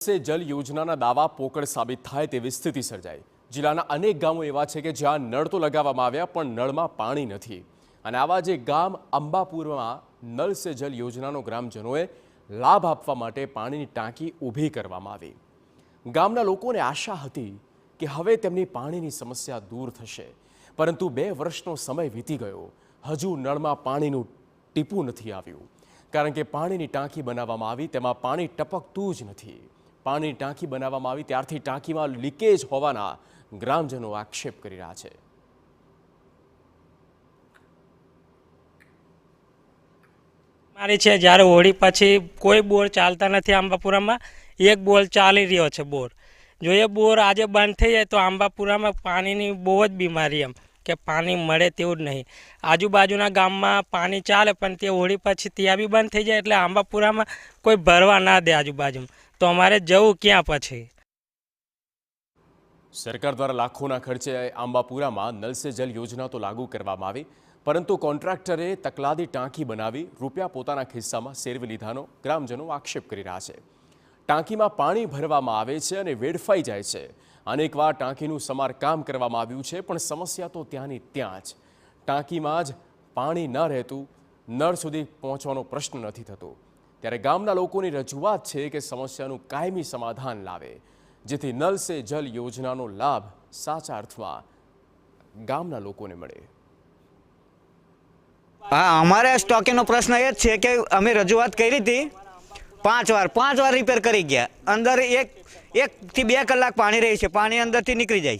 સે જલ યોજનાના દાવા પોકળ સાબિત થાય તેવી સ્થિતિ સર્જાઈ। જિલ્લાના અનેક ગામો એવા છે કે જ્યાં નળ તો લગાવવામાં આવ્યા પણ નળમાં પાણી નથી। અને આવા જે ગામ અંબાપુરમાં નળ સે જલ યોજનાનો ગ્રામજનોએ લાભ આપવા માટે પાણીની ટાંકી ઊભી કરવામાં આવી। ગામના લોકોને આશા હતી કે હવે તેમની પાણીની સમસ્યા દૂર થશે, પરંતુ 2 વર્ષનો સમય વીતી ગયો, હજુ નળમાં પાણીનું ટીપું નથી આવ્યું। કારણ કે પાણીની ટાંકી બનાવવામાં આવી તેમાં પાણી ટપકતું જ નથી। પાણીની ટાંકી બનાવવામાં આવી ત્યારથી ટાંકીમાં લીકેજ હોવાના ગ્રામજનો આક્ષેપ કરી રહ્યા છે। મારી છે જ્યારે હોળી પછી કોઈ બોર ચાલતા નથી આંબાપુરામાં, એક બોર ચાલી રહ્યો છે બોર। જો એ બોર આજે બંધ થઈ જાય તો આંબાપુરામાં પાણીની બહુ જ બીમારી એમ કે પાણી મળે તેવું જ નહીં। આજુબાજુના ગામમાં પાણી ચાલે પણ તે હોળી પછી ત્યાં બી બંધ થઈ જાય એટલે આંબાપુરામાં કોઈ ભરવા ના દે આજુબાજુમાં, તો અમારે જવું ક્યાં પછી? સરકાર દ્વારા લાખોના ખર્ચે આંબાપુરામાં નલ સે જલ યોજના તો લાગુ કરવામાં આવી, પરંતુ કોન્ટ્રાક્ટરે તકલાદી ટાંકી બનાવી રૂપિયા પોતાના ખિસ્સામાં સેરવી લીધાનો ગ્રામજનો આક્ષેપ કરી રહ્યા છે। ટાંકીમાં પાણી ભરવામાં આવે છે અને વેડફાઈ જાય છે। અનેકવાર ટાંકીનું સમારકામ કરવામાં આવ્યું છે પણ સમસ્યા તો ત્યાંની ત્યાં જ। ટાંકીમાં જ પાણી ન રહેતું નળ સુધી પહોંચવાનો પ્રશ્ન નથી થતો। ત્યારે ગામના લોકોની રજૂઆત છે કે સમસ્યાનું કાયમી સમાધાન લાવે, જેથી નલ સે જલ યોજનાનો લાભ સાચા અર્થમાં ગામના લોકોને મળે। हाँ, हमारे स्टॉकिंग प्रश्न ये है कि अमे रजूआत करी थी 5 વાર रिपेर करी गया। अंदर एक થી 2 કલાક पानी रही है, पानी अंदर थी निकली जाए,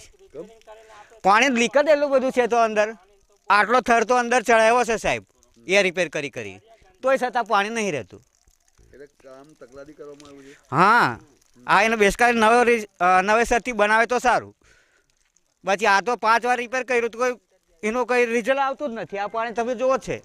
पानी लीकेज एटલું બધું છે। तो अंदर आटलो थर तो अंदर चढ़ाव्यो है साहेब, ये रिपेर करी तो छतां पानी नहीं रहतुं। हाँ, आ एने बेसकारी नवेसरथी बनावे तो सारूं, बाकी आ तो 5 વાર रिपेर कर्युं तो कोई एनो कोई रिजल्ट आवतुं ज नथी। आ पाणी तमे जोवो छे